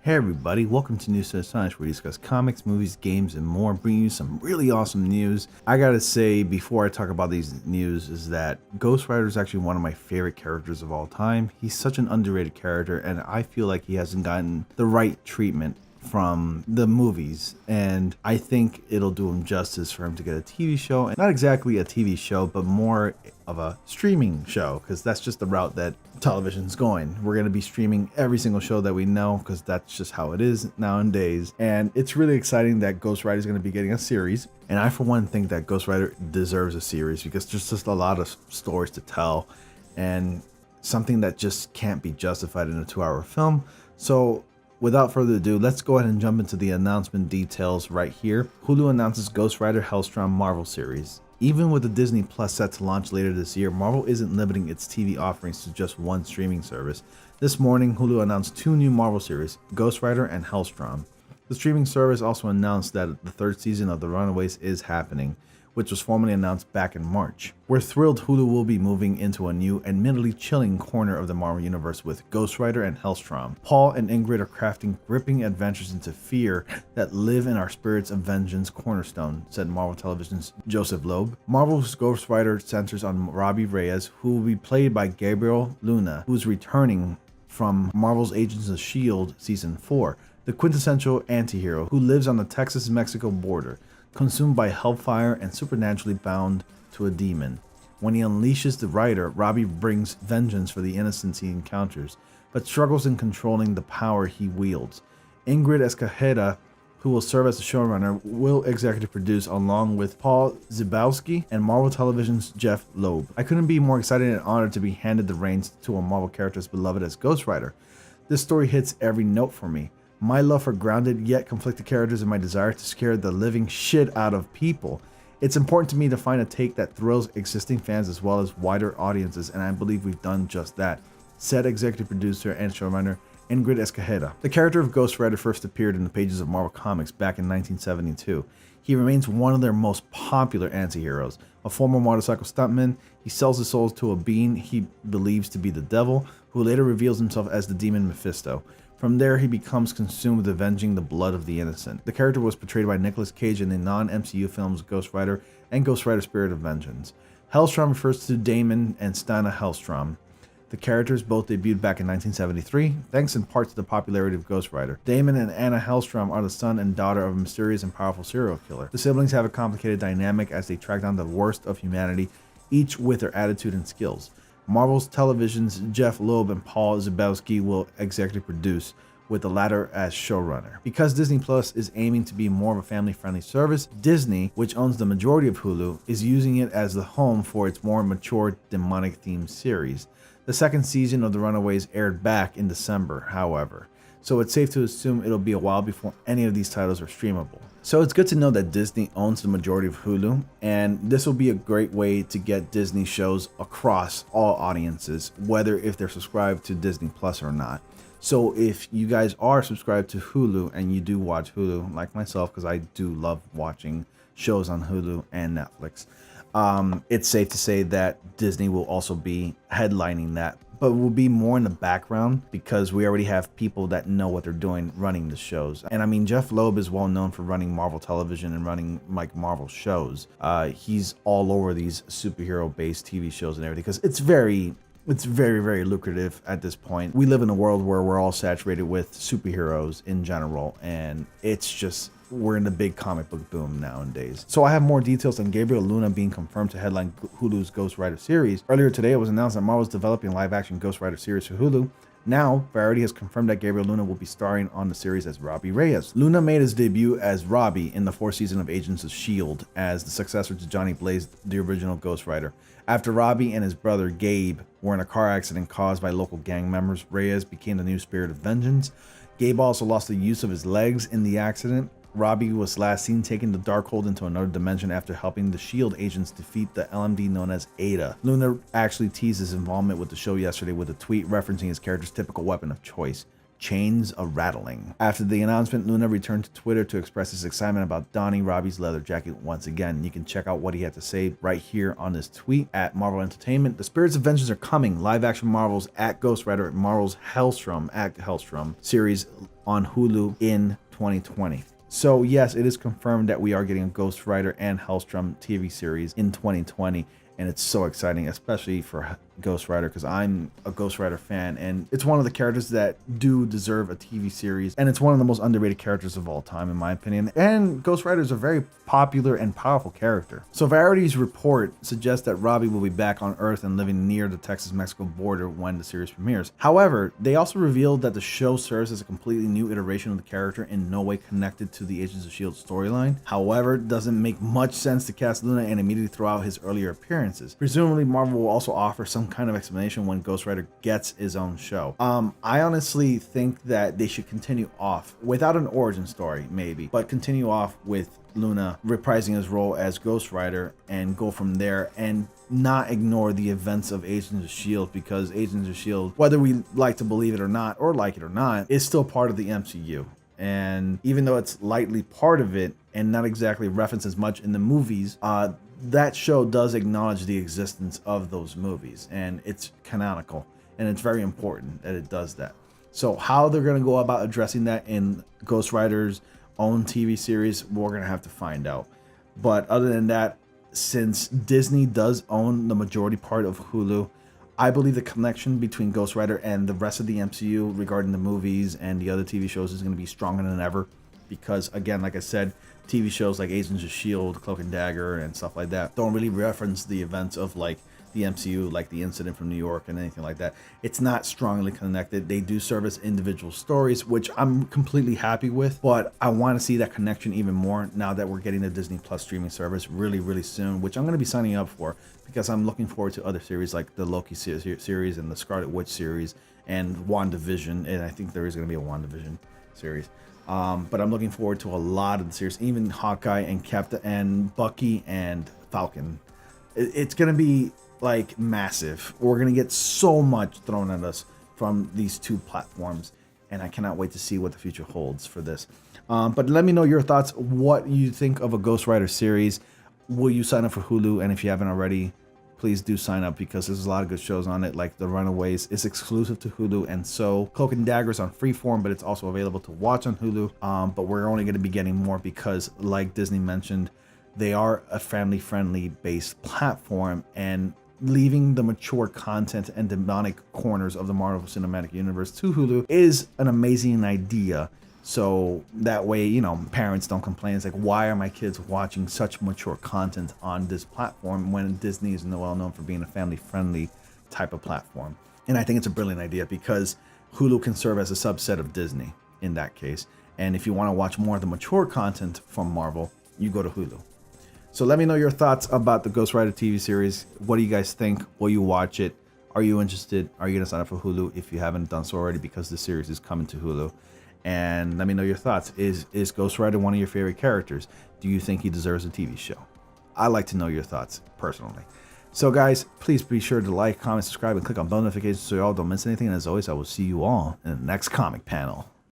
Hey everybody, welcome to News to Science, where we discuss comics, movies, games, and more, bringing you some really awesome news. I gotta say, before I talk about these news, is that Ghost Rider is actually one of my favorite characters of all time. He's such an underrated character, and I feel like he hasn't gotten the right treatment from the movies, and I think it'll do him justice for him to get a TV show, and not exactly a TV show, but more of a streaming show, because that's just the route that television's going. We're going to be streaming every single show that we know, because that's just how it is nowadays. And it's really exciting that Ghost Rider is going to be getting a series, and I for one think that Ghost Rider deserves a series, because there's just a lot of stories to tell and something that just can't be justified in a 2-hour film. So without further ado, let's go ahead and jump into the announcement details right here. Hulu announces Ghost Rider Helstrom Marvel series. Even with the Disney Plus set to launch later this year, Marvel isn't limiting its TV offerings to just one streaming service. This morning, Hulu announced 2 new Marvel series, Ghost Rider and Helstrom. The streaming service also announced that the 3rd season of The Runaways is happening, which was formally announced back in March. We're thrilled Hulu will be moving into a new, admittedly chilling corner of the Marvel Universe with Ghost Rider and Helstrom. Paul and Ingrid are crafting gripping adventures into fear that live in our spirits of vengeance cornerstone, said Marvel Television's Joseph Loeb. Marvel's Ghost Rider centers on Robbie Reyes, who will be played by Gabriel Luna, who's returning from Marvel's Agents of S.H.I.E.L.D. Season 4, the quintessential antihero who lives on the Texas-Mexico border, consumed by hellfire and supernaturally bound to a demon. When he unleashes the rider, Robbie brings vengeance for the innocents he encounters, but struggles in controlling the power he wields. Ingrid Escajeda, who will serve as the showrunner, will executive produce along with Paul Zibowski and Marvel Television's Jeff Loeb. I couldn't be more excited and honored to be handed the reins to a Marvel character as beloved as Ghost Rider. This story hits every note for me. My love for grounded yet conflicted characters and my desire to scare the living shit out of people. It's important to me to find a take that thrills existing fans as well as wider audiences, and I believe we've done just that, said executive producer and showrunner Ingrid Escajeda. The character of Ghost Rider first appeared in the pages of Marvel Comics back in 1972. He remains one of their most popular anti-heroes. A former motorcycle stuntman, he sells his soul to a being he believes to be the devil, who later reveals himself as the demon Mephisto. From there, he becomes consumed with avenging the blood of the innocent. The character was portrayed by Nicolas Cage in the non-MCU films Ghost Rider and Ghost Rider Spirit of Vengeance. Helstrom refers to Damon and Stana Helstrom. The characters both debuted back in 1973, thanks in part to the popularity of Ghost Rider. Damon and Anna Helstrom are the son and daughter of a mysterious and powerful serial killer. The siblings have a complicated dynamic as they track down the worst of humanity, each with their attitude and skills. Marvel's Television's Jeff Loeb and Paul Zibowski will executive produce, with the latter as showrunner. Because Disney Plus is aiming to be more of a family-friendly service, Disney, which owns the majority of Hulu, is using it as the home for its more mature demonic-themed series. The 2nd season of The Runaways aired back in December, however, so it's safe to assume it'll be a while before any of these titles are streamable. So it's good to know that Disney owns the majority of Hulu, and this will be a great way to get Disney shows across all audiences, whether if they're subscribed to Disney Plus or not. So if you guys are subscribed to Hulu and you do watch Hulu, like myself, because I do love watching shows on Hulu and Netflix, it's safe to say that Disney will also be headlining that, but will be more in the background because we already have people that know what they're doing running the shows. And I mean, Jeff Loeb is well known for running Marvel Television and running like Marvel shows. He's all over these superhero-based TV shows and everything because it's very, very lucrative at this point. We live in a world where we're all saturated with superheroes in general, and it's just, we're in the big comic book boom nowadays. So I have more details on Gabriel Luna being confirmed to headline Hulu's Ghost Rider series. Earlier today, it was announced that Marvel is developing a live-action Ghost Rider series for Hulu. Now, Variety has confirmed that Gabriel Luna will be starring on the series as Robbie Reyes. Luna made his debut as Robbie in the 4th season of Agents of S.H.I.E.L.D. as the successor to Johnny Blaze, the original Ghost Rider. After Robbie and his brother Gabe were in a car accident caused by local gang members, Reyes became the new Spirit of Vengeance. Gabe also lost the use of his legs in the accident. Robbie was last seen taking the Darkhold into another dimension after helping the S.H.I.E.L.D. agents defeat the LMD known as Ada. Luna actually teased his involvement with the show yesterday with a tweet referencing his character's typical weapon of choice, chains a-rattling. After the announcement, Luna returned to Twitter to express his excitement about donning Robbie's leather jacket once again. You can check out what he had to say right here on this tweet at Marvel Entertainment. The Spirits of Vengeance are coming. Live action Marvels at Ghost Rider, Marvel's Helstrom at Helstrom series on Hulu in 2020. So yes, it is confirmed that we are getting a Ghost Rider and Helstrom TV series in 2020. And it's so exciting, especially for Ghost Rider, because I'm a Ghost Rider fan, and it's one of the characters that do deserve a TV series, and it's one of the most underrated characters of all time, in my opinion. And Ghost Rider is a very popular and powerful character. So Variety's report suggests that Robbie will be back on Earth and living near the Texas-Mexico border when the series premieres. However, they also revealed that the show serves as a completely new iteration of the character, in no way connected to the Agents of S.H.I.E.L.D. storyline. However, it doesn't make much sense to cast Luna and immediately throw out his earlier appearance. Presumably, Marvel will also offer some kind of explanation when Ghost Rider gets his own show. I honestly think that they should continue off without an origin story, maybe, but continue off with Luna reprising his role as Ghost Rider and go from there, and not ignore the events of Agents of S.H.I.E.L.D., because Agents of S.H.I.E.L.D., whether we like to believe it or not, or like it or not, is still part of the MCU. And even though it's lightly part of it and not exactly referenced as much in the movies, that show does acknowledge the existence of those movies, and it's canonical, and it's very important that it does that. So how they're going to go about addressing that in Ghost Rider's own TV series, we're going to have to find out. But other than that, since Disney does own the majority part of Hulu, I believe the connection between Ghost Rider and the rest of the MCU regarding the movies and the other TV shows is going to be stronger than ever. Because again, like I said, TV shows like Agents of S.H.I.E.L.D., Cloak and Dagger, and stuff like that don't really reference the events of like the MCU, like the incident from New York and anything like that. It's not strongly connected. They do serve as individual stories, which I'm completely happy with, but I want to see that connection even more now that we're getting the Disney Plus streaming service really soon, which I'm going to be signing up for, because I'm looking forward to other series like the Loki series and the Scarlet Witch series and WandaVision, and I think there is going to be a WandaVision series. But I'm looking forward to a lot of the series, even Hawkeye and Captain and Bucky and Falcon. It's going to be like massive. We're going to get so much thrown at us from these two platforms, and I cannot wait to see what the future holds for this. But let me know your thoughts, what you think of a Ghost Rider series. Will you sign up for Hulu? And if you haven't already, please do sign up, because there's a lot of good shows on it, like The Runaways is exclusive to Hulu, and so Cloak and Dagger is on Freeform, but it's also available to watch on Hulu. But we're only going to be getting more because, like Disney mentioned, they are a family-friendly based platform, and leaving the mature content and demonic corners of the Marvel Cinematic Universe to Hulu is an amazing idea. So that way, you know, parents don't complain. It's like, why are my kids watching such mature content on this platform when Disney is well known for being a family-friendly type of platform? And I think it's a brilliant idea, because Hulu can serve as a subset of Disney in that case. And if you want to watch more of the mature content from Marvel, you go to Hulu. So let me know your thoughts about the Ghost Rider TV series. What do you guys think? Will you watch it? Are you interested? Are you going to sign up for Hulu if you haven't done so already, because the series is coming to Hulu? And let me know your thoughts. Is Ghost Rider one of your favorite characters? Do you think he deserves a TV show? I'd like to know your thoughts personally. So guys, please be sure to like, comment, subscribe, and click on bell notifications so you all don't miss anything. And as always, I will see you all in the next comic panel.